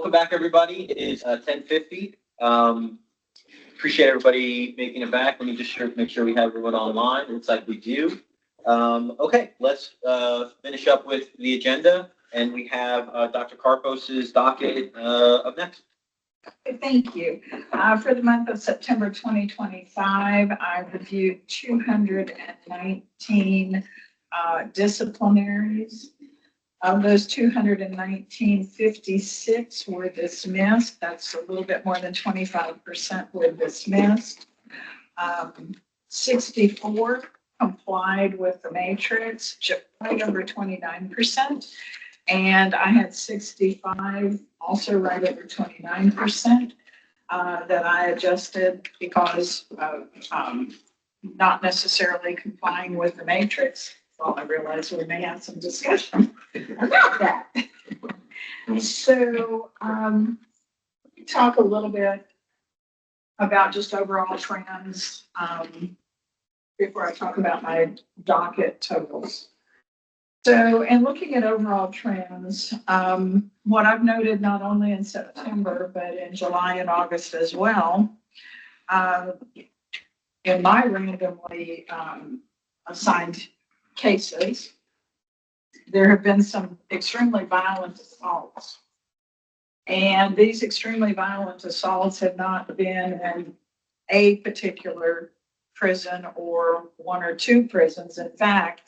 Welcome back, everybody. It is 10:50. Appreciate everybody making it back. Let me just make sure we have everyone online. Looks like we do. Okay, let's finish up with the agenda, and we have Dr. Karpos's docket up next. Thank you. For the month of September 2025, I reviewed 219 disciplinaries. Of those 219, 56 were dismissed. That's a little bit more than 25% were dismissed. 64 complied with the matrix, right over 29%. And I had 65, also right over 29%, that I adjusted because of not necessarily complying with the matrix. Well, I realize we may have some discussion about that. So, talk a little bit about just overall trends before I talk about my docket totals. So, in looking at overall trends, what I've noted not only in September, but in July and August as well, in my randomly assigned cases, there have been some extremely violent assaults. And these extremely violent assaults have not been in a particular prison or one or two prisons. In fact,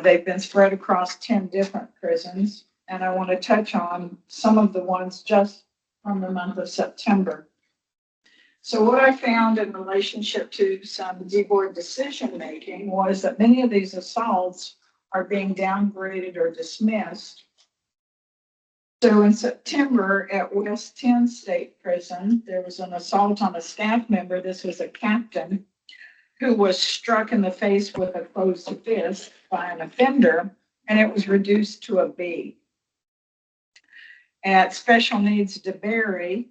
they've been spread across 10 different prisons. And I want to touch on some of the ones just from the month of September. So what I found in relationship to some D-board decision-making was that many of these assaults are being downgraded or dismissed. So in September at West 10 State Prison, there was an assault on a staff member. This was a captain who was struck in the face with a closed fist by an offender, and it was reduced to a B. At Special Needs DeBerry,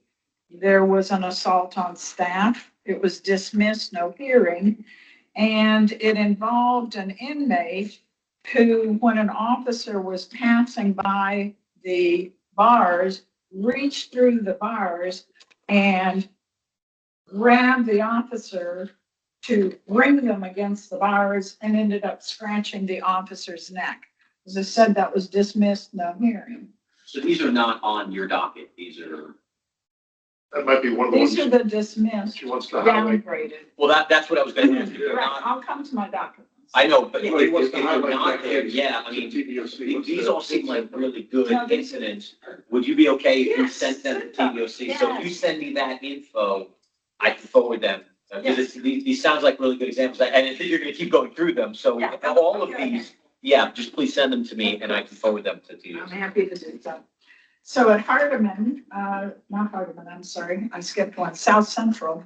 there was an assault on staff. It was dismissed, no hearing, and it involved an inmate who, when an officer was passing by the bars, reached through the bars and grabbed the officer to bring them against the bars and ended up scratching the officer's neck. As I said, that was dismissed, no hearing. So these are not on your docket. These are. That might be one of the These ones are the dismissed, she wants to highlight. downgraded. Well, that's what I was going to ask you. They're Right, not- I'll come to my documents. I know, but Well, he wants if to they're highlight not that there, case. yeah, I mean, TBOC. these all seem like really good No, these are- incidents. Would you be okay if you Yes. sent them to TBOC? So if you Yes. send me that info, I can forward them. Yes. These sounds like really good examples, and I think you're gonna keep going through them, so Yeah. all of Okay. these, yeah, just please send them to me and I can forward them to I'm TBOC. happy to do so. So at Hardeman, not Hardeman, I'm sorry, I skipped one, South Central.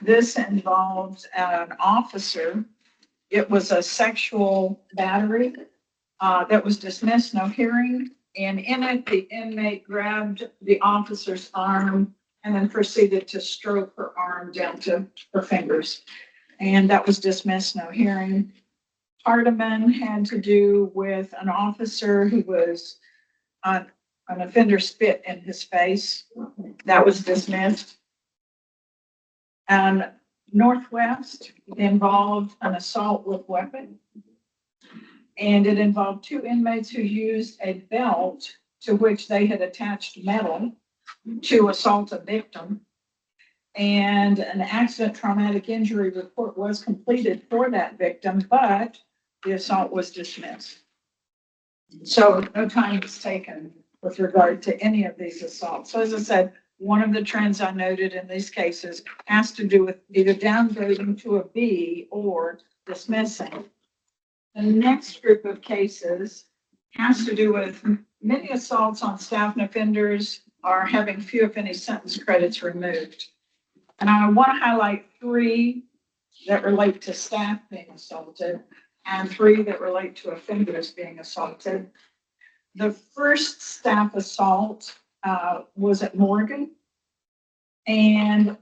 This involved an officer. It was a sexual battery that was dismissed, no hearing. And in it, the inmate grabbed the officer's arm and then proceeded to stroke her arm down to her fingers. And that was dismissed, no hearing. Hardeman had to do with an officer who was on an offender spit in his face. That was dismissed. And Northwest involved an assault with weapon. And it involved two inmates who used a belt to which they had attached metal to assault a victim. And an accident traumatic injury report was completed for that victim, but the assault was dismissed. So no time was taken with regard to any of these assaults. So as I said, one of the trends I noted in these cases has to do with either downgrading to a B or dismissing. The next group of cases has to do with many assaults on staff and offenders are having few, if any, sentence credits removed. And I want to highlight 3 that relate to staff being assaulted and 3 that relate to offenders being assaulted. The first staff assault was at Morgan, and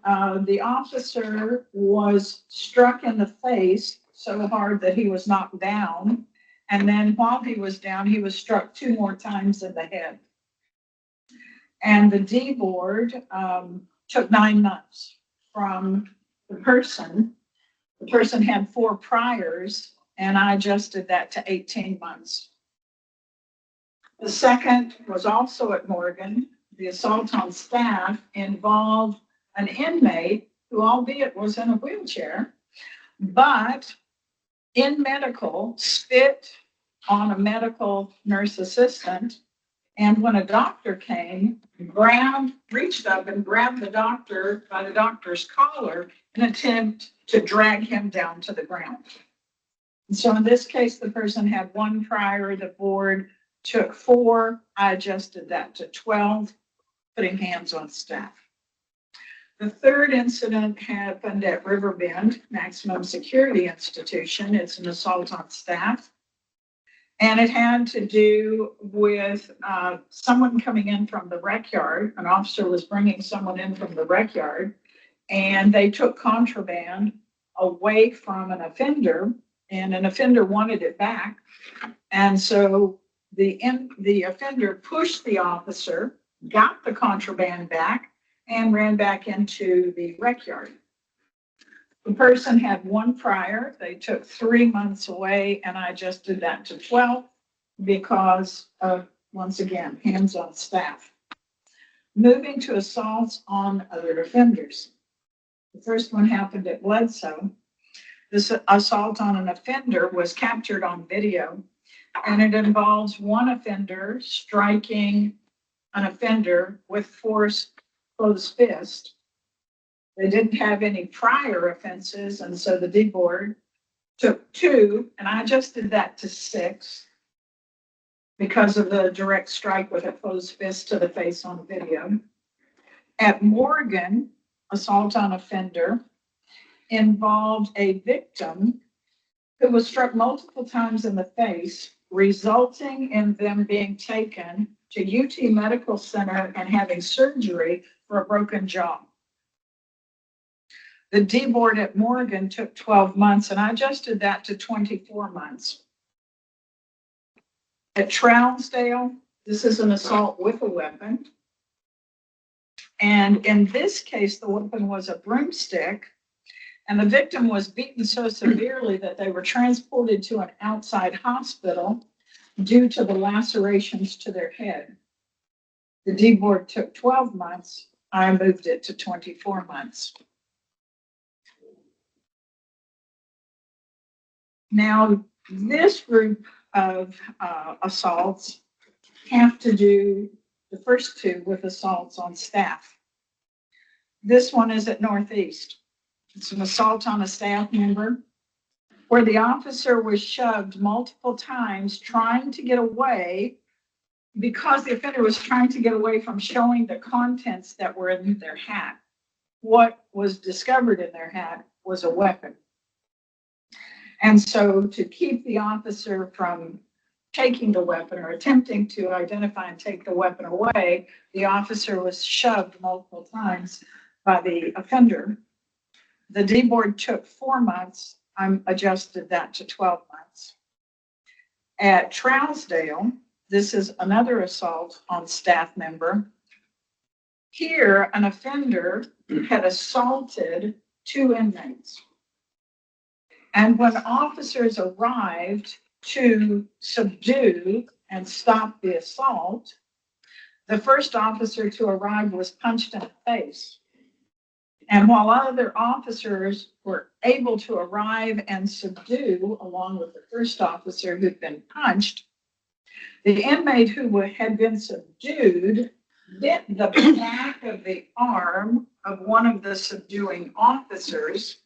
the officer was struck in the face so hard that he was knocked down. And then while he was down, he was struck 2 more times in the head. And the D board took 9 months from the person. The person had 4 priors, and I adjusted that to 18 months. The second was also at Morgan. The assault on staff involved an inmate who, albeit was in a wheelchair, but in medical, spit on a medical nurse assistant. And when a doctor came, reached up and grabbed the doctor by the doctor's collar in an attempt to drag him down to the ground. And so in this case, the person had 1 prior, the board took 4. I adjusted that to 12, putting hands on staff. The third incident happened at Riverbend Maximum Security Institution. It's an assault on staff. And it had to do with someone coming in from the rec yard. An officer was bringing someone in from the rec yard, and they took contraband away from an offender, and an offender wanted it back. And so the offender pushed the officer, got the contraband back, and ran back into the rec yard. The person had 1 prior. They took 3 months away, and I adjusted that to 12 because of, once again, hands on staff. Moving to assaults on other offenders. The first one happened at Bledsoe. This assault on an offender was captured on video, and it involves one offender striking an offender with force, closed fist. They didn't have any prior offenses, and so the D board took 2, and I adjusted that to 6 because of the direct strike with a closed fist to the face on video. At Morgan, assault on offender involved a victim who was struck multiple times in the face, resulting in them being taken to UT Medical Center and having surgery for a broken jaw. The D board at Morgan took 12 months, and I adjusted that to 24 months. At Trousdale, this is an assault with a weapon. And in this case, the weapon was a broomstick, and the victim was beaten so severely that they were transported to an outside hospital due to the lacerations to their head. The D board took 12 months. I moved it to 24 months. Now, this group of assaults have to do, the first 2, with assaults on staff. This one is at Northeast. It's an assault on a staff member where the officer was shoved multiple times trying to get away because the offender was trying to get away from showing the contents that were in their hat. What was discovered in their hat was a weapon. And so to keep the officer from taking the weapon or attempting to identify and take the weapon away, the officer was shoved multiple times by the offender. The D board took 4 months. I adjusted that to 12 months. At Trousdale, this is another assault on staff member. Here, an offender had assaulted 2 inmates. And when officers arrived to subdue and stop the assault, the first officer to arrive was punched in the face. And while other officers were able to arrive and subdue, along with the first officer who'd been punched, the inmate who had been subdued bit the back of the arm of one of the subduing officers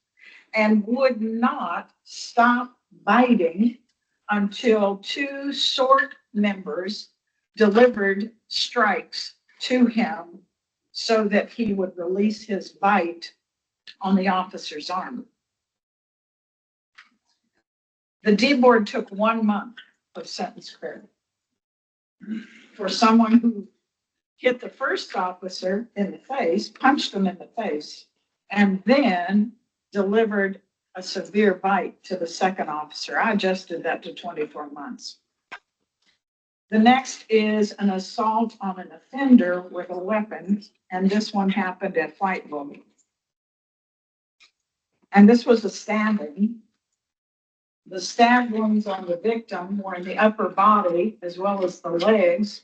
and would not stop biting until 2 SORT members delivered strikes to him so that he would release his bite on the officer's arm. The D board took 1 month of sentence credit for someone who hit the first officer in the face, punched him in the face, and then delivered a severe bite to the second officer. I adjusted that to 24 months. The next is an assault on an offender with a weapon, and this one happened at Whiteville. And this was a stabbing. The stab wounds on the victim were in the upper body as well as the legs.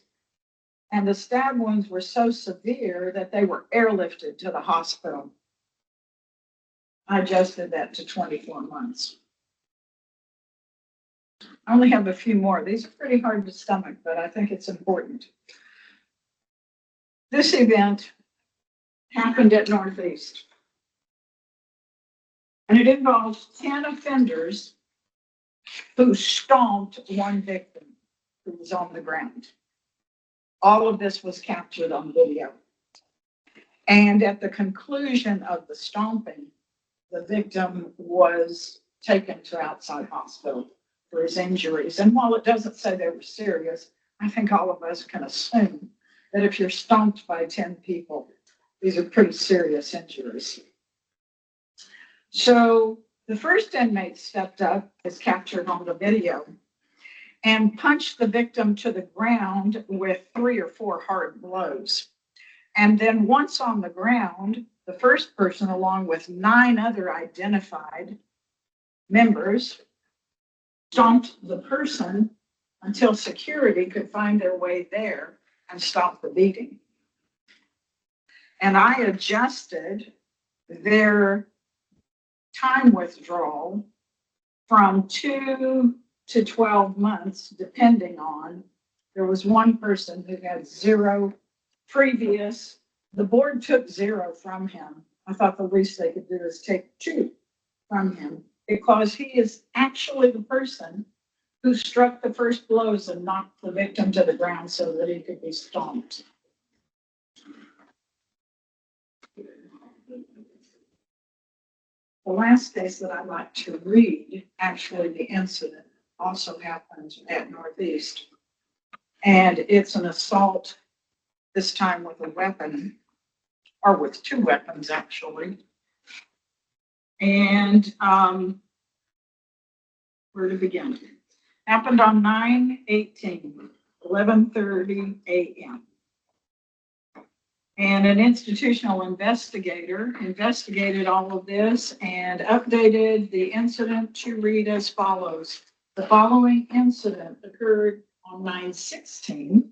And the stab wounds were so severe that they were airlifted to the hospital. I adjusted that to 24 months. I only have a few more. These are pretty hard to stomach, but I think it's important. This event happened at Northeast. And it involves 10 offenders who stomped one victim who was on the ground. All of this was captured on video. And at the conclusion of the stomping, the victim was taken to outside hospital for his injuries. And while it doesn't say they were serious, I think all of us can assume that if you're stomped by 10 people, these are pretty serious injuries. So the first inmate stepped up, is captured on the video, and punched the victim to the ground with 3 or 4 hard blows. And then once on the ground, the first person, along with 9 other identified members, stomped the person until security could find their way there and stop the beating. And I adjusted their time withdrawal from 2 to 12 months, depending on, there was one person who had 0 previous, the board took 0 from him. I thought the least they could do is take 2 from him, because he is actually the person who struck the first blows and knocked the victim to the ground so that he could be stomped. The last case that I'd like to read, actually the incident also happened at Northeast. And it's an assault, this time with a weapon, or with 2 weapons actually. And where to begin? Happened on 9/18, 11:30 a.m. And an institutional investigator investigated all of this and updated the incident to read as follows. The following incident occurred on 9/16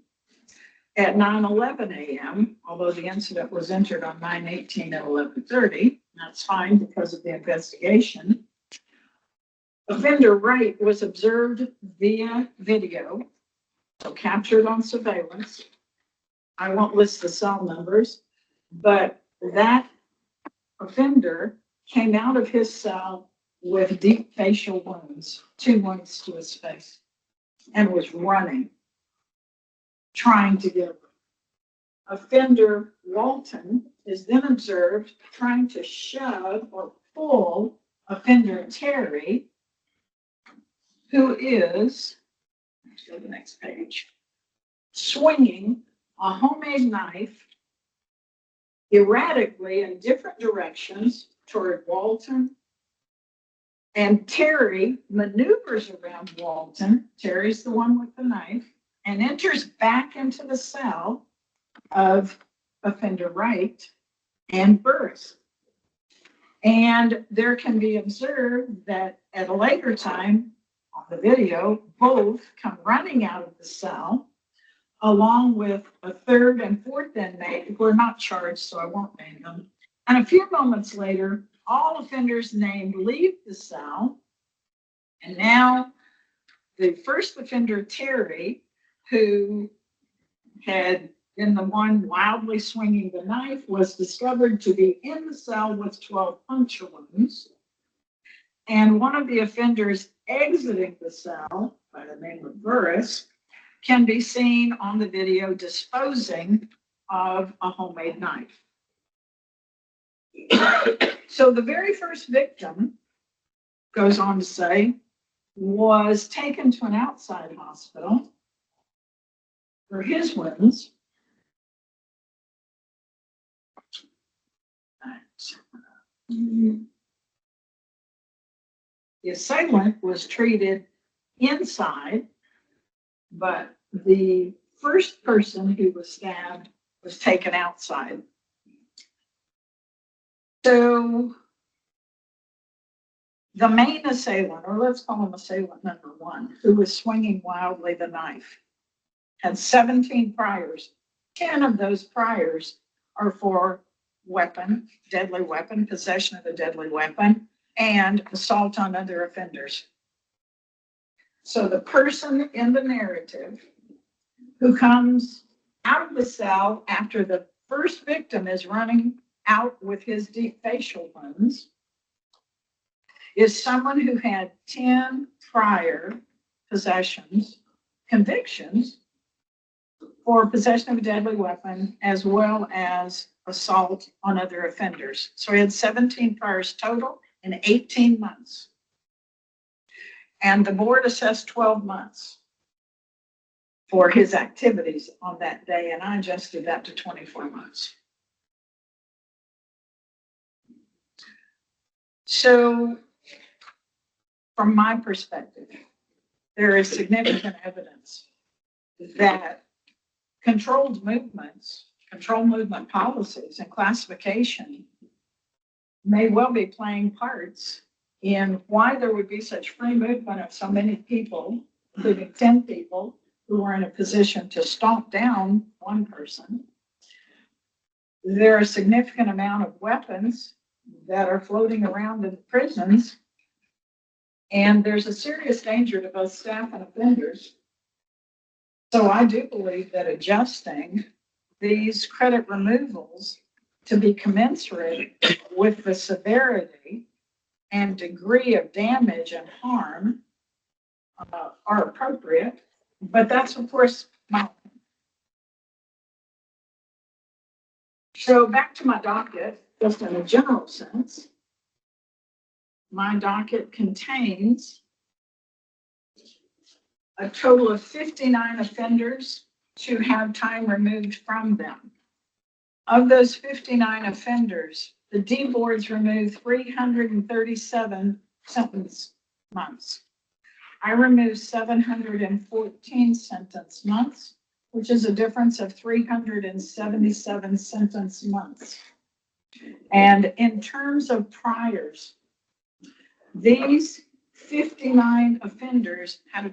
at 9:11 a.m., although the incident was entered on 9/18 at 11:30. That's fine because of the investigation. Offender Wright was observed via video, so captured on surveillance. I won't list the cell numbers, but that offender came out of his cell with deep facial wounds, 2 wounds to his face, and was running, trying to get away. Offender Walton is then observed trying to shove or pull offender Terry, who is, let's go to the next page, swinging a homemade knife erratically in different directions toward Walton. And Terry maneuvers around Walton. Terry's the one with the knife, and enters back into the cell of offender Wright and Burris. And there can be observed that at a later time on the video, both come running out of the cell, along with a 3rd and 4th inmate who are not charged, so I won't name them. And a few moments later, all offenders named leave the cell. And now the first offender, Terry, who had been the one wildly swinging the knife, was discovered to be in the cell with 12 puncture wounds. And one of the offenders exiting the cell, by the name of Burris, can be seen on the video disposing of a homemade knife. So the very first victim, goes on to say, was taken to an outside hospital for his wounds. The assailant was treated inside, but the first person who was stabbed was taken outside. So the main assailant, or let's call him assailant number one, who was swinging wildly the knife, had 17 priors. 10 of those priors are for weapon, deadly weapon, possession of a deadly weapon, and assault on other offenders. So the person in the narrative who comes out of the cell after the first victim is running out with his deep facial wounds is someone who had 10 prior possessions, convictions for possession of a deadly weapon, as well as assault on other offenders. So he had 17 priors total in 18 months. And the board assessed 12 months for his activities on that day, and I adjusted that to 24 months. So from my perspective, there is significant evidence that controlled movements, control movement policies and classification may well be playing parts in why there would be such free movement of so many people, including 10 people, who were in a position to stomp down one person. There are a significant amount of weapons that are floating around in prisons, and there's a serious danger to both staff and offenders. So I do believe that adjusting these credit removals to be commensurate with the severity and degree of damage and harm are appropriate, but that's of course my opinion. So back to my docket, just in a general sense, my docket contains a total of 59 offenders to have time removed from them. Of those 59 offenders, the D boards removed 337 sentence months. I removed 714 sentence months, which is a difference of 377 sentence months. And in terms of priors, these 59 offenders had a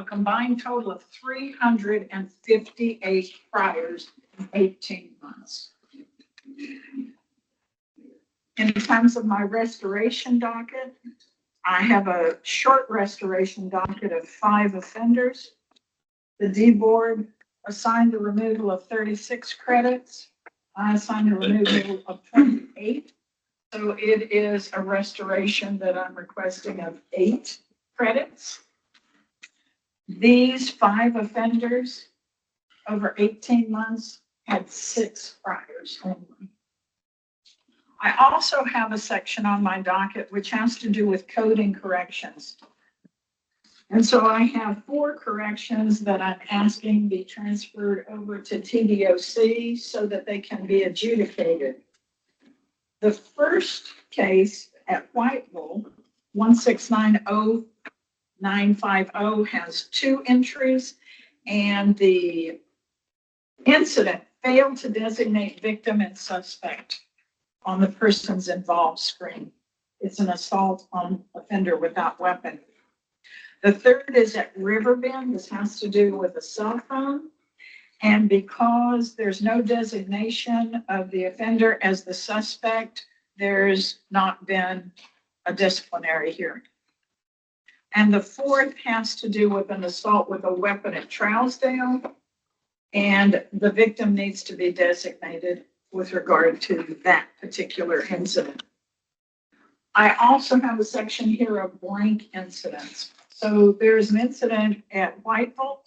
combined total of 358 priors in 18 months. In terms of my restoration docket, I have a short restoration docket of 5 offenders. The D board assigned a removal of 36 credits. I assigned a removal of 28. So it is a restoration that I'm requesting of 8 credits. These 5 offenders over 18 months had 6 priors only. I also have a section on my docket which has to do with coding corrections. And so I have 4 corrections that I'm asking be transferred over to TDOC so that they can be adjudicated. The first case at Whiteville, 1690950, has 2 entries, and the incident failed to designate victim and suspect on the person's involved screen. It's an assault on offender without weapon. The third is at Riverbend. This has to do with a cell phone. And because there's no designation of the offender as the suspect, there's not been a disciplinary hearing. And the fourth has to do with an assault with a weapon at Trousdale. And the victim needs to be designated with regard to that particular incident. I also have a section here of blank incidents. So there's an incident at Whiteville.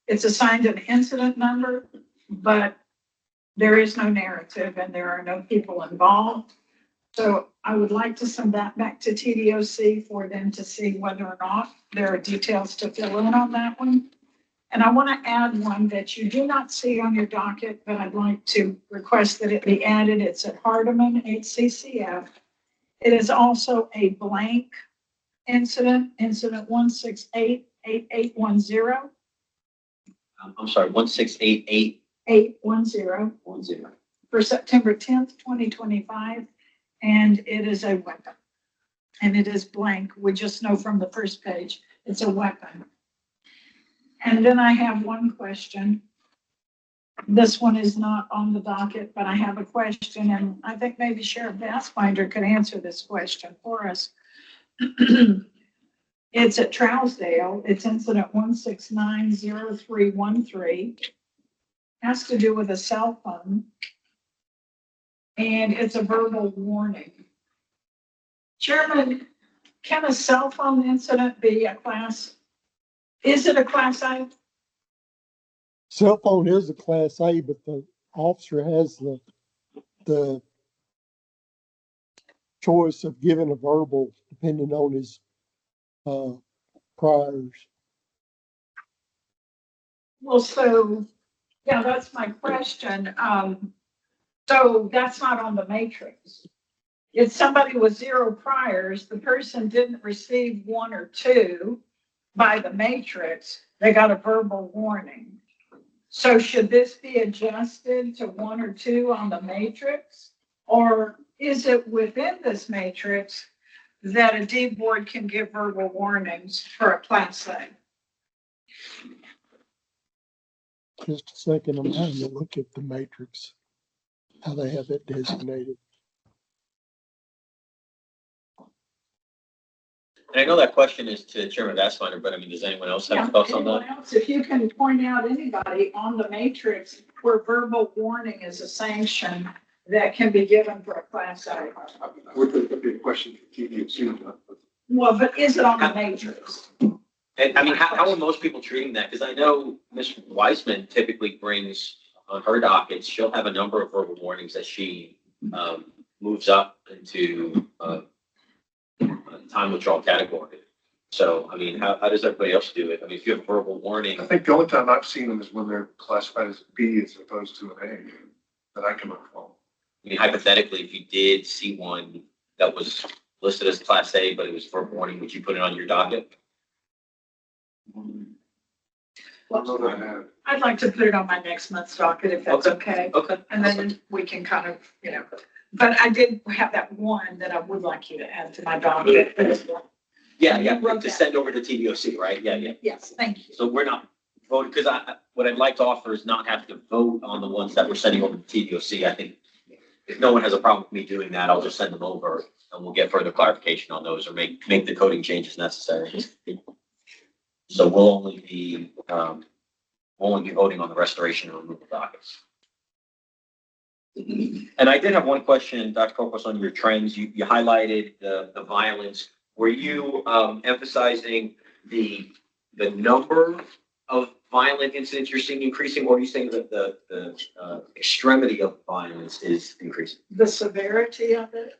It's assigned an incident number, but there is no narrative and there are no people involved. So I would like to send that back to TDOC for them to see whether or not there are details to fill in on that one. And I want to add one that you do not see on your docket, but I'd like to request that it be added. It's at Hardeman, HCCF. It is also a blank incident, incident 1688810. I'm sorry, 168810. 810 for September 10th, 2025. And it is a weapon. And it is blank. We just know from the first page, it's a weapon. And then I have one question. This one is not on the docket, but I have a question, and I think maybe Sheriff Bassfinder could answer this question for us. It's at Trousdale. It's incident 1690313. Has to do with a cell phone. And it's a verbal warning. Chairman, can a cell phone incident be a class? Is it a class A? Cell phone is a class A, but the officer has the choice of giving a verbal depending on his priors. Well, so, yeah, that's my question. So that's not on the matrix. If somebody with 0 priors, the person didn't receive 1 or 2 by the matrix, they got a verbal warning. So should this be adjusted to 1 or 2 on the matrix? Or is it within this matrix that a D board can give verbal warnings for a class A? Just a second, I'm having to look at the matrix, how they have it designated. And I know that question is to Chairman Bassfinder, but I mean, does anyone else have Yeah, thoughts on anyone that? else, if you can point out anybody on the matrix where verbal warning is a sanction that can be given for a class A. Would there be a question for TDC? Well, but is it on the matrix? And I mean, how are most people treating that? Because I know Ms. Weissman typically brings on her dockets, she'll have a number of verbal warnings that she moves up into a time withdrawal category. So, I mean, how does everybody else do it? I mean, if you have a verbal warning, I think the only time I've seen them is when they're classified as B as opposed to an A that I can recall. I mean, hypothetically, if you did see one that was listed as Class A, but it was verbal warning, would you put it on your docket? I don't know that I have. I'd like to put it on my next month's docket if that's okay. Okay. And then we can kind of, but I did have that one that I would like you to add to my docket. Yeah, to send over to TDOC, right? Yeah. Yes, thank you. So we're not voting, because what I'd like to offer is not have to vote on the ones that we're sending over to TDOC. I think if no one has a problem with me doing that, I'll just send them over and we'll get further clarification on those or make the coding changes necessary. So we'll only be voting on the restoration and removal dockets. And I did have one question, Dr. Corpus, on your trends. You highlighted the violence. Were you emphasizing the number of violent incidents you're seeing increasing, or are you saying that the extremity of violence is increasing? The severity of it,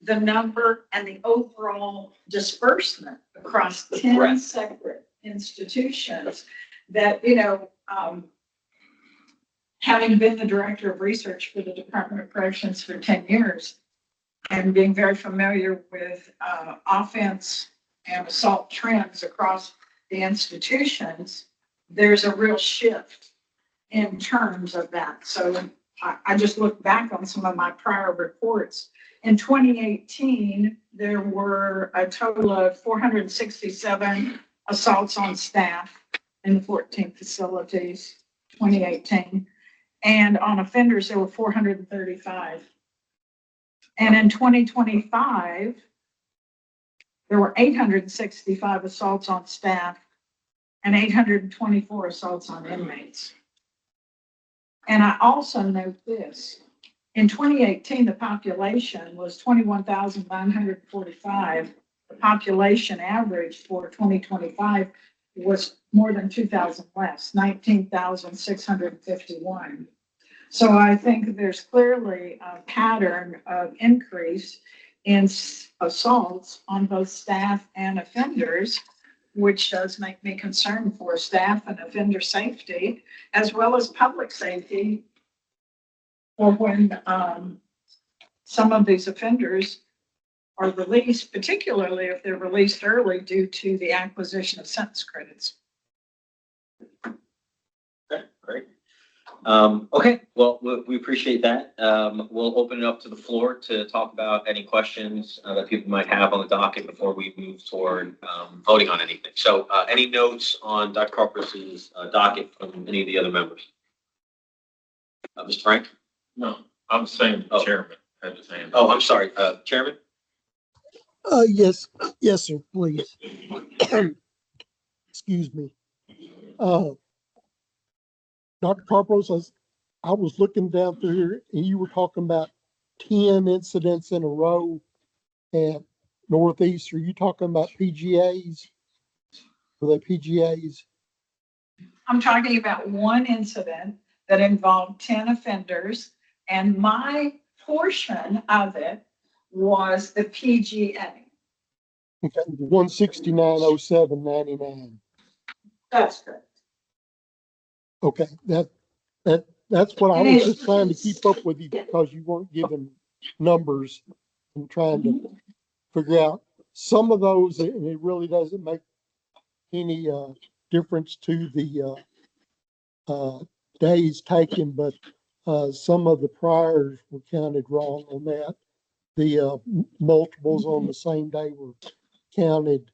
the number, and the overall disbursement across 10 separate institutions that, having been the director of research for the Department of Corrections for 10 years and being very familiar with offense and assault trends across the institutions, there's a real shift in terms of that. So I just look back on some of my prior reports. In 2018, there were a total of 467 assaults on staff in 14 facilities, 2018. And on offenders, there were 435. And in 2025, there were 865 assaults on staff and 824 assaults on inmates. And I also note this. In 2018, the population was 21,945. The population average for 2025 was more than 2,000 less, 19,651. So I think there's clearly a pattern of increase in assaults on both staff and offenders, which does make me concerned for staff and offender safety, as well as public safety, or when some of these offenders are released, particularly if they're released early due to the acquisition of sentence credits. Great. Okay, well, we appreciate that. We'll open it up to the floor to talk about any questions that people might have on the docket before we move toward voting on anything. So any notes on Dr. Carpus's docket from any of the other members? Mr. Frank? No, I'm saying Oh. chairman had his hand. Oh, I'm sorry, Chairman? Yes, yes, sir, please. Excuse me. Dr. Carpos, I was looking down through here and you were talking about 10 incidents in a row at Northeast. Are you talking about PGAs? Were they PGAs? I'm talking about one incident that involved 10 offenders, and my portion of it was the PGA. Okay, 1690799. That's correct. Okay, that's what I was just trying to keep up with you because you weren't giving numbers and trying to figure out some of those, and it really doesn't make any difference to the days taken, but some of the priors were counted wrong on that. The multiples on the same day were counted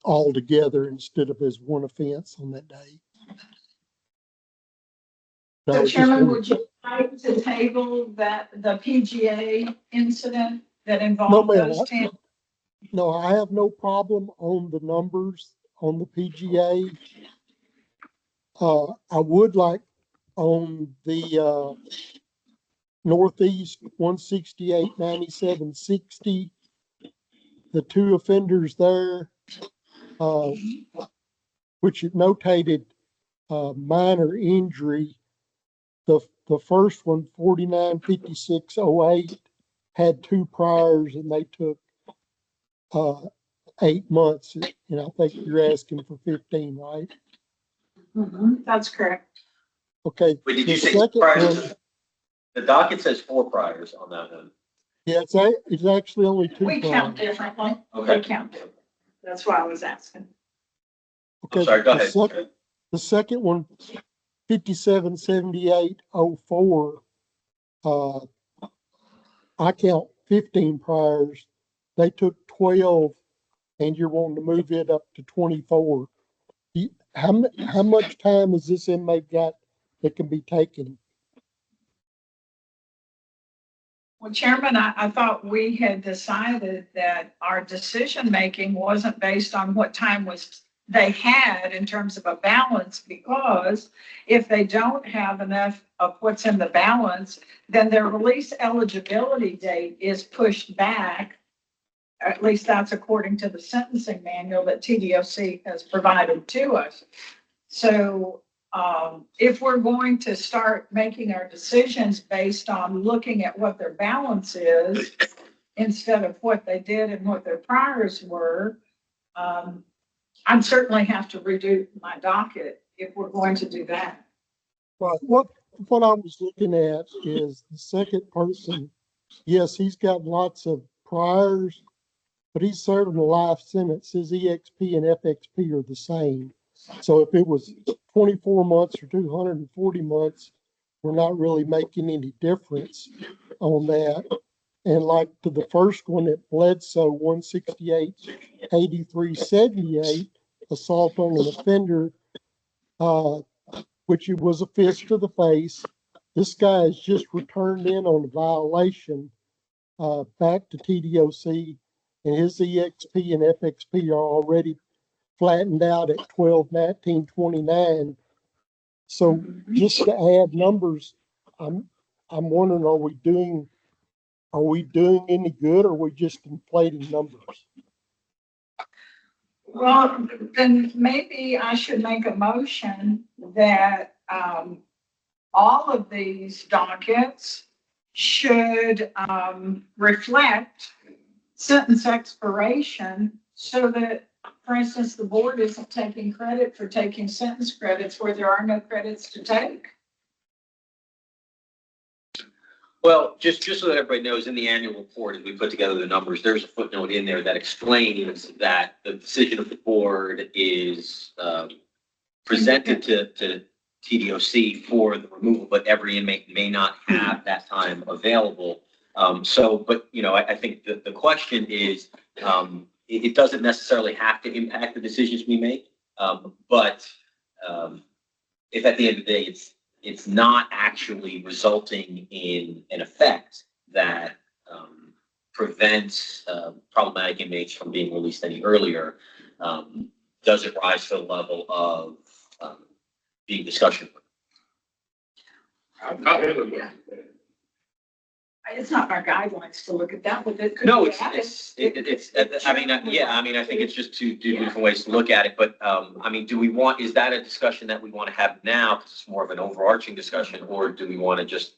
all together instead of as one offense on that day. So Chairman, would you like to table that, the PGA incident that involved ma'am, those 10? No, I have no problem on the numbers on the PGA. I would like on the Northeast 168-9760, the two offenders there, which it notated minor injury. The first one, 495608, had two priors and they took 8 months. And I think you're asking for 15, right? That's correct. Okay. Wait, did the you say second priors? one- The docket says 4 priors on that one. Yeah, it's actually only two We count priors. differently. Okay. We count differently. That's why I was asking. Okay, I'm sorry, go the ahead. second- The second one, 577804, I count 15 priors. They took 12 and you're wanting to move it up to 24. How much time has this inmate got that can be taken? Well, Chairman, I thought we had decided that our decision-making wasn't based on what time they had in terms of a balance, because if they don't have enough of what's in the balance, then their release eligibility date is pushed back. At least that's according to the sentencing manual that TDOC has provided to us. So if we're going to start making our decisions based on looking at what their balance is instead of what they did and what their priors were, I'd certainly have to redo my docket if we're going to do that. Right. What I was looking at is the second person. Yes, he's got lots of priors, but he's serving a life sentence. His EXP and FXP are the same. So if it was 24 months or 240 months, we're not really making any difference on that. And like to the first one at Bledsoe, 168-8378, assault on an offender, which it was a fist to the face. This guy is just returned in on a violation back to TDOC, and his EXP and FXP are already flattened out at 12/19/29. So just to add numbers, I'm wondering, are we doing any good, or are we just inflating numbers? Well, then maybe I should make a motion that all of these dockets should reflect sentence expiration, so that, for instance, the board isn't taking credit for taking sentence credits where there are no credits to take. Well, just so that everybody knows, in the annual report, as we put together the numbers, there's a footnote in there that explains that the decision of the board is presented to TDOC for the removal, but every inmate may not have that time available. But, you know, I think the question is, it doesn't necessarily have to impact the decisions we make. But if at the end of the day, it's not actually resulting in an effect that prevents problematic inmates from being released any earlier, does it rise to the level of being discussion? Yeah. It's not our guidelines to look at that, but it could. No, be it's, added. I mean, yeah, I mean, I think it's just two different ways to look at it, but, I mean, is that a discussion that we want to have now? Because it's more of an overarching discussion, or do we want to just,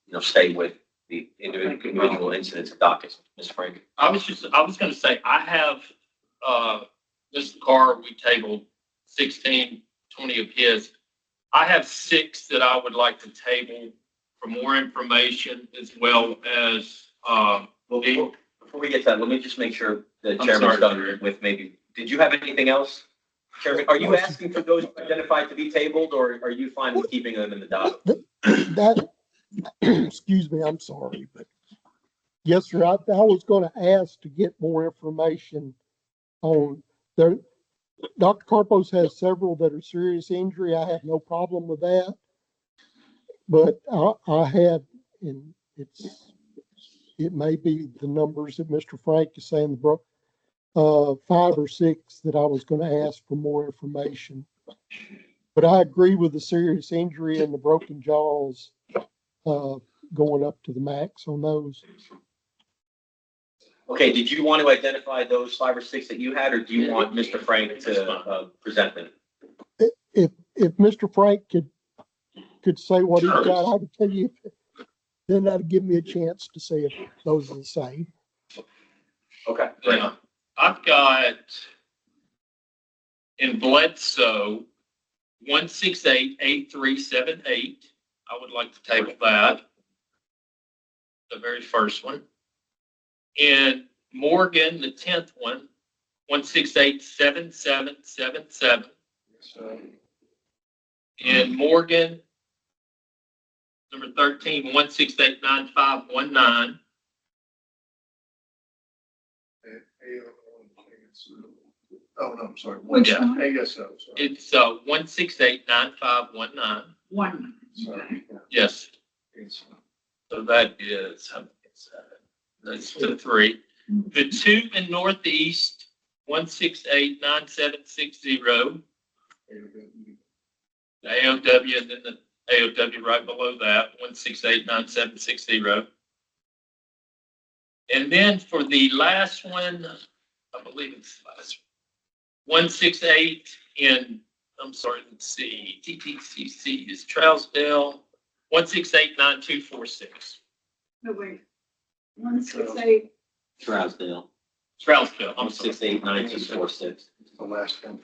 you know, stay with the individual incidents of dockets? Mr. Frank? I was gonna say, I have, Mr. Carr, we tabled 16, 20 of his. I have 6 that I would like to table for more information, as well as, Well, before we get to that, let me just make sure the I'm chairman's sorry, done Chair. with maybe, did you have anything else? Chairman, are you asking for those identified to be tabled, or are you fine with keeping them in the docket? That, excuse me, I'm sorry, but yes, sir, I was gonna ask to get more information on there. Dr. Carpos has several that are serious injury. I have no problem with that. But I had, and it may be the numbers that Mr. Frank is saying, 5 or 6 that I was gonna ask for more information. But I agree with the serious injury and the broken jaws, going up to the max on those. Okay, did you want to identify those 5 or 6 that you had, or do you want Mr. Frank to present them? If Mr. Frank could say what he's got, I would tell you, then that'd give me a chance to say if those are the same. Okay. yeah, I've got in Bledsoe, 1688378. I would like to table that. The very first one. In Morgan, the 10th one, 1687777. In Morgan, number 13, 1689519. Oh, no, I'm sorry. Which Yeah. one? ASO, sorry. It's 1689519. One. Sorry. Yes. It's- So that is, that's the 3. The 2 in Northeast, 1689760. The AOW, and then the AOW right below that, 1689760. And then for the last one, I believe it's the last one, 168 let's see, TTCC is Trousdale, 1689246. No, wait. 168. Trousdale, Trousdale, I'm sorry. 1689246. It's the last one.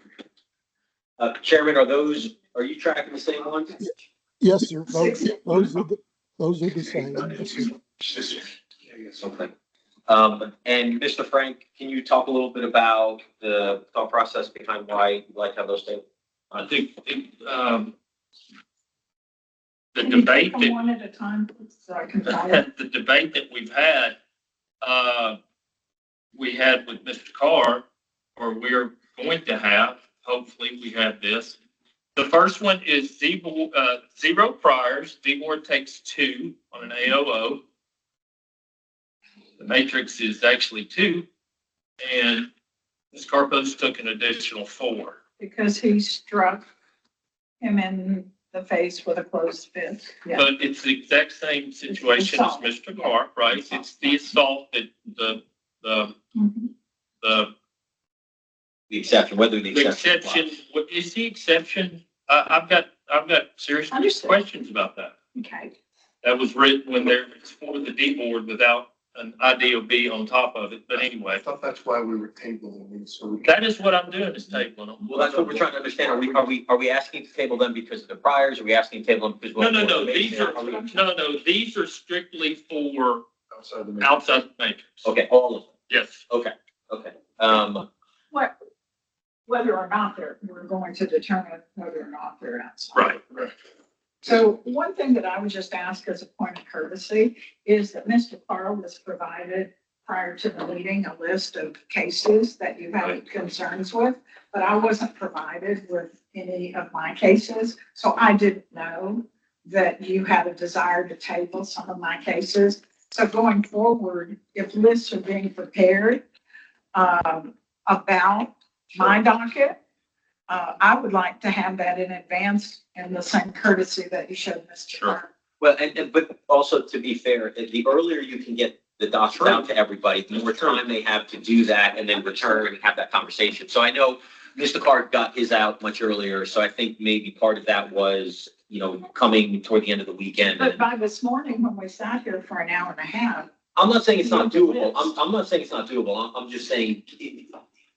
Chairman, are you tracking the same ones? Yes, sir. Those are the same. Yes, sir. It's just ASO. Okay. And Mr. Frank, can you talk a little bit about the thought process behind why you'd like to have those tabled? I think, the Can you debate take them that, one at a time, so I can follow? the debate that we've had, we had with Mr. Carr, or we're going to have, hopefully we have this. The first one is zero priors. D-Board takes 2 on an AOO. The matrix is actually 2, and Ms. Carpos took an additional 4. Because he struck him in the face with a closed fist. Yeah. But it's the exact same situation as Mr. Carr, right? It's the assault that the Mhm. The exception, whether the The exception. exception, applies. what is the exception? I've got serious Understood. questions about that. Okay. That was written when it's for the D-Board without an IDOB on top of it, but I anyway, thought that's why we were tabling these, so we. that is what I'm doing, is tabling them. Well, that's what we're trying to understand. Are we asking to table them because of the priors? Are we asking to table them because? No, these are strictly for Outside the. outside the matrix. Okay, all of them. Yes. Okay. What, whether or not we're going to determine whether or not they're outside. Right. Right. So one thing that I would just ask as a point of courtesy is that Mr. Carr was provided prior to the meeting, a list of cases that you had concerns with, but I wasn't provided with any of my cases. So I didn't know that you had a desire to table some of my cases. So going forward, if lists are being prepared about my docket, I would like to have that in advance and the same courtesy that you showed Mr. Sure. Carr. Well, but also to be fair, the earlier you can get the docs out to everybody, the more time they have to do that and then return and have that conversation. So I know Mr. Clark got his out much earlier, so I think maybe part of that was, coming toward the end of the weekend. But by this morning, when we sat here for an hour and a half, I'm not saying it's not doable. I'm not saying it's not doable. I'm just saying,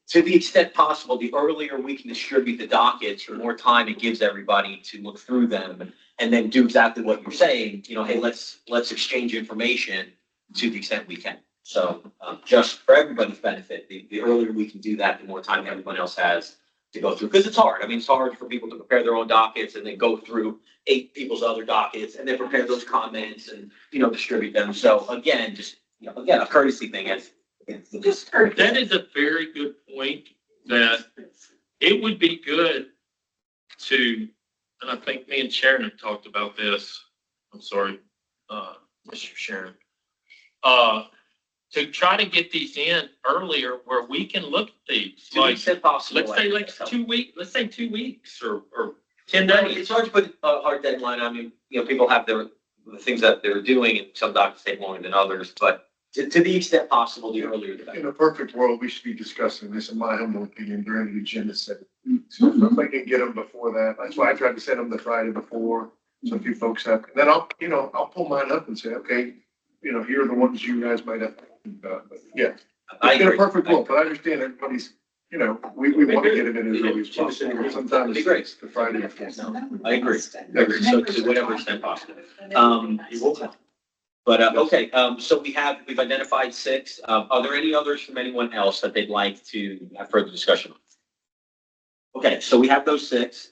to the extent possible, the earlier we can distribute the dockets, the more time it gives everybody to look through them and then do exactly what you're saying, hey, let's exchange information to the extent we can. So just for everybody's benefit, the earlier we can do that, the more time everyone else has to go through. Because it's hard. I mean, it's hard for people to prepare their own dockets and then go through 8 people's other dockets and then prepare those comments and, distribute them. So again, just, again, a courtesy thing. just courtesy. That is a very good point, that it would be good to, and I think me and Sharon have talked about this. I'm sorry, Mr. Sharon. To try to get these in earlier where we can look at these. To the extent possible. Let's say like 2 weeks, let's say 2 weeks or 10 No, days. it's hard to put a hard deadline. I mean, people have the things that they're doing and some doctors take longer than others, but to the extent possible, the earlier the better. In a perfect world, we should be discussing this, in my humble opinion, during the agenda setting. So if I can get them before that, that's why I tried to send them the Friday before, so if you folks have, then I'll pull mine up and say, okay, here are the ones you guys might have. But yeah, I in a agree. perfect world, but I understand everybody's, we want to get it in as early as possible. Sometimes Be great. it's the Friday before. I agree. I agree. So to whatever extent possible. But, okay, so we've identified 6. Are there any others from anyone else that they'd like to have further discussion on? Okay, so we have those 6.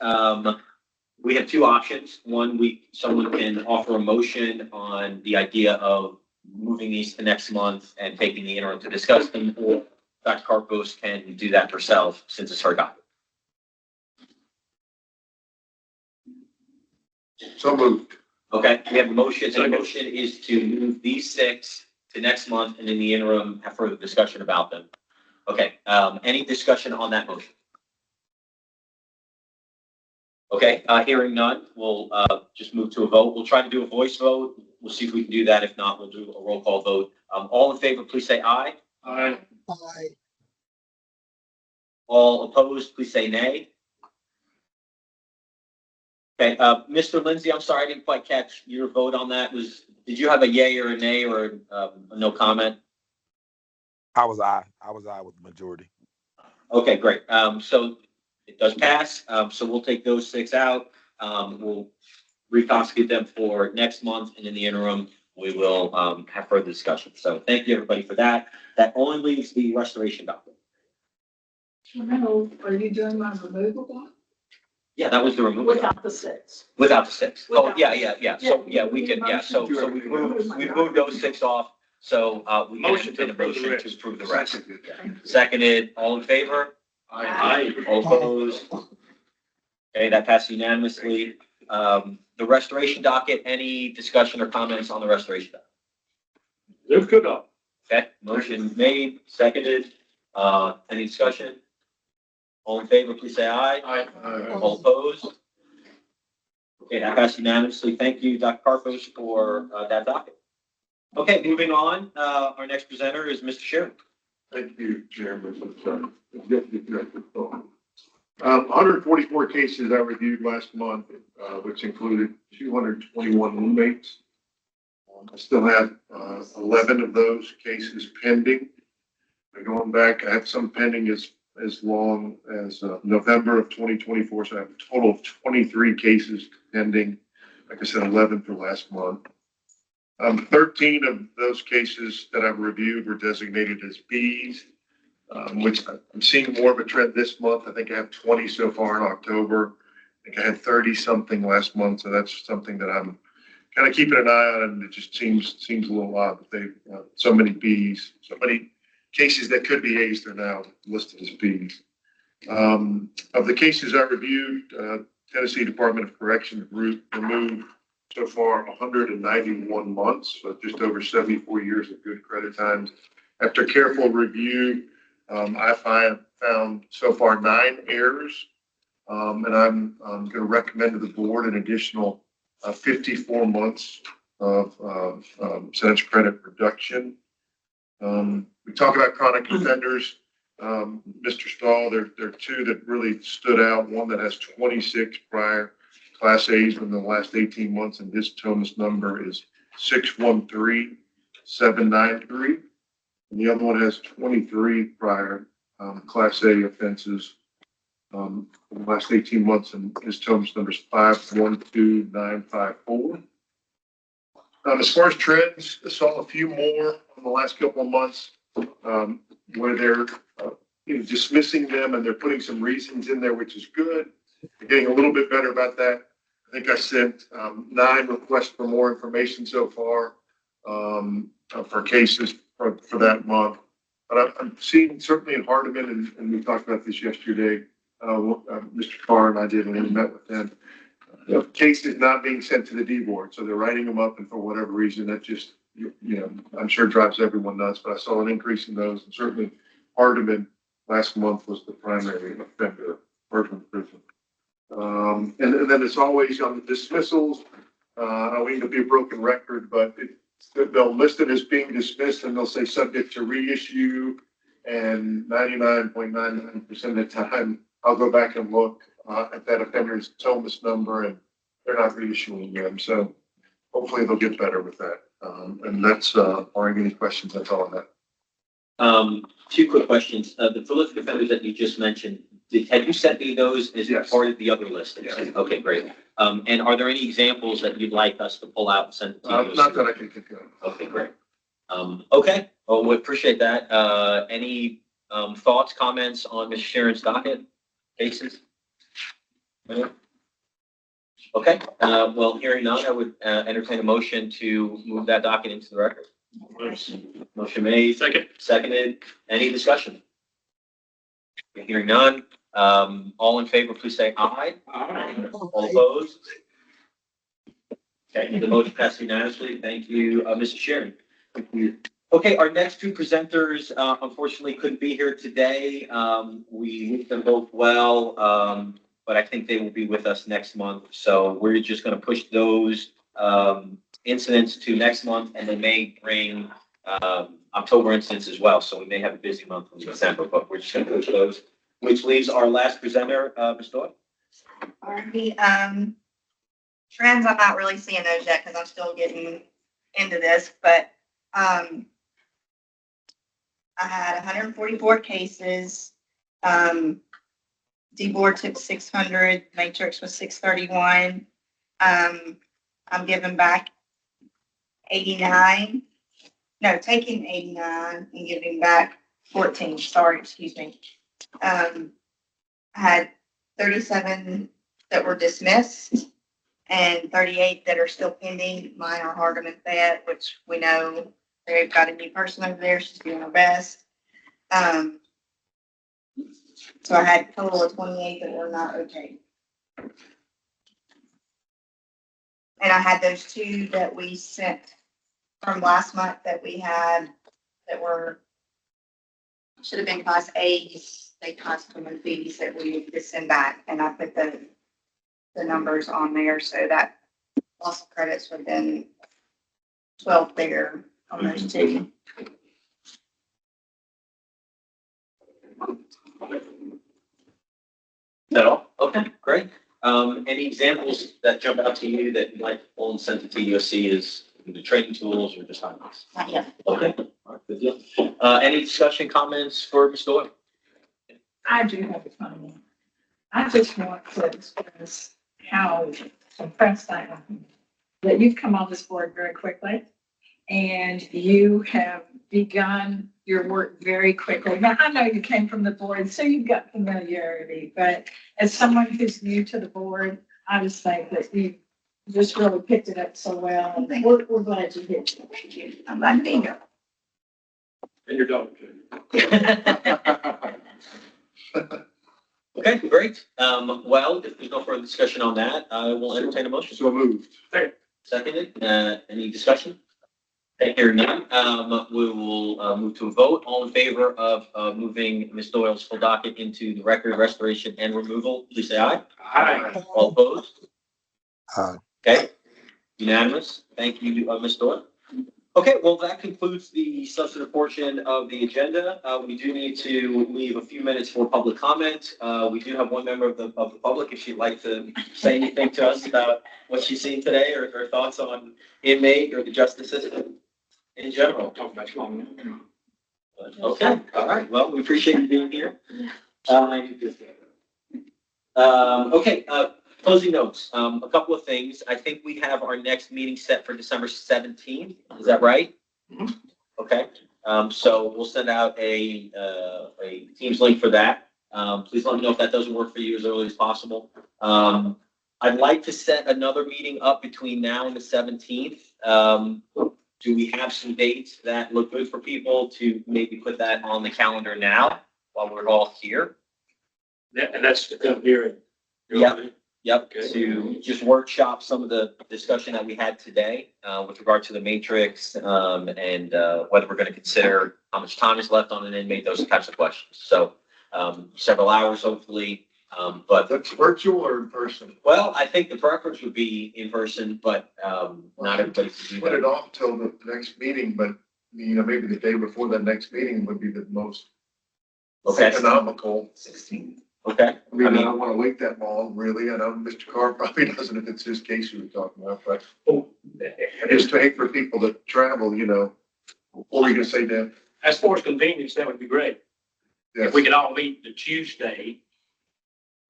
We have 2 options. One, someone can offer a motion on the idea of moving these to next month and taking the interim to discuss them, or Dr. Karpos can do that herself since it's her document. So moved. Okay, we have a motion, and the motion is to move these 6 to next month, and in the interim, have further discussion about them. Okay, any discussion on that motion? Okay, hearing none, we'll just move to a vote. We'll try to do a voice vote. We'll see if we can do that. If not, we'll do a roll call vote. All in favor, please say aye. Aye. Aye. All opposed, please say nay. Okay, Mr. Lindsay, I'm sorry, I didn't quite catch your vote on that. Did you have a yay or a nay or a no comment? I was aye with the majority. Okay, great. So it does pass. So we'll take those 6 out. We'll reconstitute them for next month, and in the interim, we will have further discussion. So thank you, everybody, for that. That only leaves the restoration document. No, are you doing my removal one? Yeah, that was the removal. Without the 6. Without the 6. Oh, Without yeah, the yeah, six. yeah. So, Yeah, yeah, we can, yeah, so we've motion. moved those 6 off. So we can entertain a motion to approve the rest. Seconded, all in favor? Aye. All opposed? Okay, that passed unanimously. The restoration docket, any discussion or comments on the restoration docket? It's good enough. Okay, motion made, seconded. Any discussion? All in favor, please say aye. Aye. All opposed? Okay, that passed unanimously. Thank you, Dr. Karpos, for that docket. Okay, moving on. Our next presenter is Mr. Sharon. Thank you, Chairman. Executive Director. 144 cases I reviewed last month, which included 221 roommates. I still have 11 of those cases pending. Going back, I have some pending as long as November of 2024. So I have a total of 23 cases pending. Like I said, 11 for last month. 13 of those cases that I've reviewed were designated as Bs. which I'm seeing more of a trend this month. I think I have 20 so far in October. I think I had 30 something last month, so that's something that I'm kind of keeping an eye on, and it just seems a little odd that they, so many Bs, so many cases that could be As, they're now listed as Bs. Of the cases I reviewed, Tennessee Department of Corrections removed so far 191 months, so just over 74 years of good credit times. After careful review, I found so far 9 errors, and I'm going to recommend to the board an additional 54 months of percentage credit reduction. We talk about chronic offenders. Mr. Stahl, there are 2 that really stood out. One that has 26 prior Class A's in the last 18 months, and his TOMAS number is 613793. And the other one has 23 prior Class A offenses in the last 18 months, and his TOMAS number is 512954. As far as trends, I saw a few more in the last couple of months where they're dismissing them, and they're putting some reasons in there, which is good. They're getting a little bit better about that. I think I sent 9 requests for more information so far for cases for that month. But I'm seeing certainly in Hardeman, and we talked about this yesterday, Mr. Carr and I did, and we met with them. Cases not being sent to the D board, so they're writing them up, and for whatever reason, that just, I'm sure drives everyone nuts. But I saw an increase in those, and certainly Hardeman last month was the primary offender, Bergman prison. And then it's always on the dismissals. I don't mean to be a broken record, but they'll list it as being dismissed, and they'll say subject to reissue. And 99.99% of the time, I'll go back and look at that offender's TOMAS number, and they're not reissuing them. So hopefully they'll get better with that. And that's, barring any questions, that's all I have. 2 quick questions. The prolific offenders that you just mentioned, had you sent me those as Yes. part of the other list? Yes. Okay, great. And are there any examples that you'd like us to pull out and send to you? Not that I can think of. Okay, great. Okay, well, we appreciate that. Any thoughts, comments on Ms. Sharon's docket cases? Okay, well, hearing none, I would entertain a motion to move that docket into the record. Motion made, seconded. Any discussion? Hearing none. All in favor, please say aye. Aye. All opposed? Okay, the motion passed unanimously. Thank you, Mr. Sharon. Thank you. Okay, our next 2 presenters, unfortunately, couldn't be here today. We wish them both well, but I think they will be with us next month. So we're just going to push those incidents to next month, and they may bring October incidents as well. So we may have a busy month in December, but we're just going to push those, which leaves our last presenter, Ms. Doyle. All right, trends, I'm not really seeing those yet because I'm still getting into this, but I had 144 cases. D-Board took 600, Matrix was 631. I'm giving back 89. No, taking 89 and giving back 14. Sorry, excuse me. I had 37 that were dismissed and 38 that are still pending. Mine are Hardeman Fed, which we know they've got a new person over there. She's doing her best. So I had a total of 28 that were not okay. And I had those 2 that we sent from last month that we had that were, should have been class A's. They cost them fees that we need to send back. And I put the numbers on there so that loss of credits would have been 12 there on those 2. No? Okay, great. Any examples that jump out to you that you'd like to pull and send to TDOC as the training tools or just highlights? Not yet. Okay, all right, good deal. Any discussion, comments for Ms. Doyle? I do have a comment. I just want to express how impressed I am that you've come on this board very quickly and you have begun your work very quickly. Now, I know you came from the board, so you've got familiarity, but as someone who's new to the board, I just think that you just really picked it up so well. And we're glad you did. Thank you. I'm glad to be here. And your dog too. Okay, great. Well, if there's no further discussion on that, I will entertain a motion. So moved. Seconded, any discussion? Okay, hearing none, we will, move to a vote. All in favor of, moving Ms. Doyle's full docket into the record restoration and removal, please say aye. Aye. All opposed? Aye. Okay, unanimous. Thank you, Ms. Doyle. Okay, well, that concludes the substantive portion of the agenda. We do need to leave a few minutes for public comment. We do have one member of the public, if she'd like to say anything to us about what she's seen today or her thoughts on inmate or the justice system in general. Okay, all right. Well, we appreciate you being here. Okay, closing notes. A couple of things. I think we have our next meeting set for December 17th. Is that right? Mhm. Okay. So we'll send out a Teams link for that. Please let me know if that doesn't work for you as early as possible. I'd like to set another meeting up between now and the 17th. Do we have some dates that look good for people to maybe put that on the calendar now while we're all here? Yeah, and that's the come hearing. Yep, Okay. to just workshop some of the discussion that we had today with regard to the matrix and whether we're going to consider how much time is left on an inmate, those types of questions. So several hours, hopefully, but That's virtual or in person? well, I think the preference would be in person, but not everybody can do Put it that. off till the next meeting, but, you know, maybe the day before that next meeting would be the most Okay, economical. 16. okay. I mean, I don't want to wait that long, really. I know Mr. Carr probably doesn't if it's his case you were talking about, but I just hate for people to travel, you know. What were you gonna say, Dan? As far as convenience, that would be great. Yes. If we could all meet the Tuesday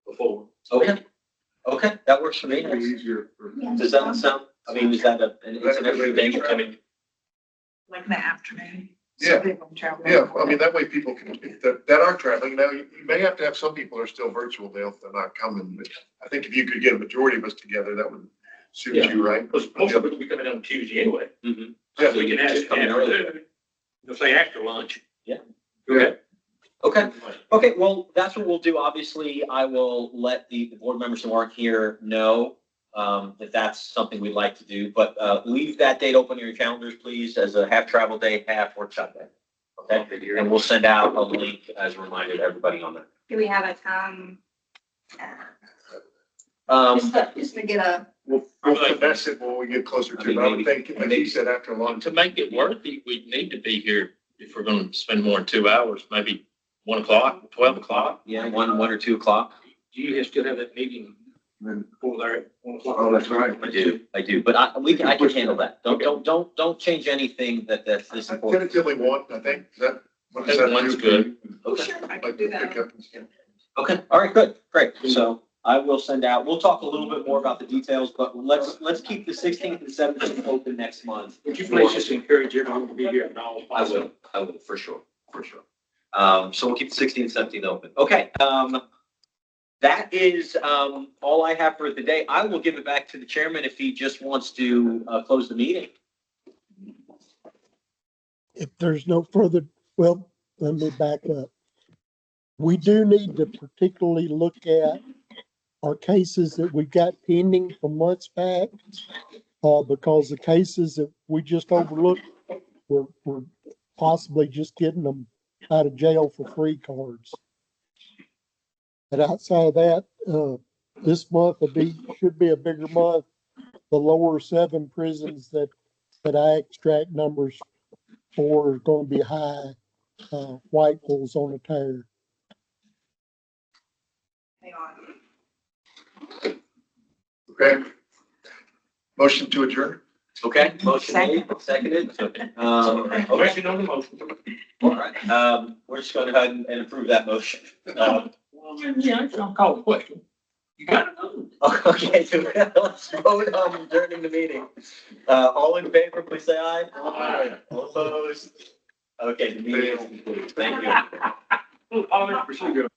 before. Okay, okay, that works for me. It'd be easier for. Does that sound, I mean, is that it's an every day? I mean, Like in the afternoon. Yeah. So people can travel. Yeah, I mean, that way people can, if that are traveling, now, you may have to have some people who are still virtual, they're not coming, but I think if you could get a majority of us together, that would suit Yeah. you, right? Because most of it will be coming on Tuesday anyway. mhm. Yeah, So we can ask Just come in early. afternoon, you'll say after lunch. Yeah. Go ahead. Okay. Okay, well, that's what we'll do. Obviously, I will let the board members who aren't here know that that's something we'd like to do, but leave that date open in your calendars, please, as a half travel day, half workshop day. Okay, and we'll send out a link as a reminder to everybody on that. Do we have a time? Just to get a, we'll finesse it when we get closer I to mean, it. I would maybe- think, like you said, after lunch. To make it worth it, we need to be here if we're going to spend more than 2 hours, maybe 1 o'clock, 12 o'clock. Yeah, 1 or 2 o'clock. Do you still have that meeting Then- over there at 1 o'clock? Oh, that's right. I do, but I can handle that. Don't change anything that's this important. Tentatively one, I think, is that? what does That that one's do? good. Okay. Sure, I Like can do to pick that. up and stuff. Okay, all right, good, great. So I will send out, we'll talk a little bit more about the details, but let's keep the 16th and 17th open next month. Would you please just encourage everyone to be here and all? I will, for sure. So we'll keep the 16th and 17th open. Okay, that is all I have for today. I will give it back to the chairman if he just wants to close the meeting. If there's no further, well, let me back up. We do need to particularly look at our cases that we've got pending from months back. Because the cases that we just overlooked, we're possibly just getting them out of jail for free cards. But outside of that, this month should be a bigger month. The lower 7 prisons that I extract numbers for is going to be high. Whiteville's on a tear. hang on. Okay. Motion to adjourn. Okay, motion made, seconded. Okay. Question on the motion. All right, we're just going to go ahead and approve that motion. Well, yeah, I'll call the question. You gotta know. Okay, so let's vote on adjourning the meeting. All in favor, please say aye. Aye. All opposed? Okay, the meeting is concluded. Thank you. We should go.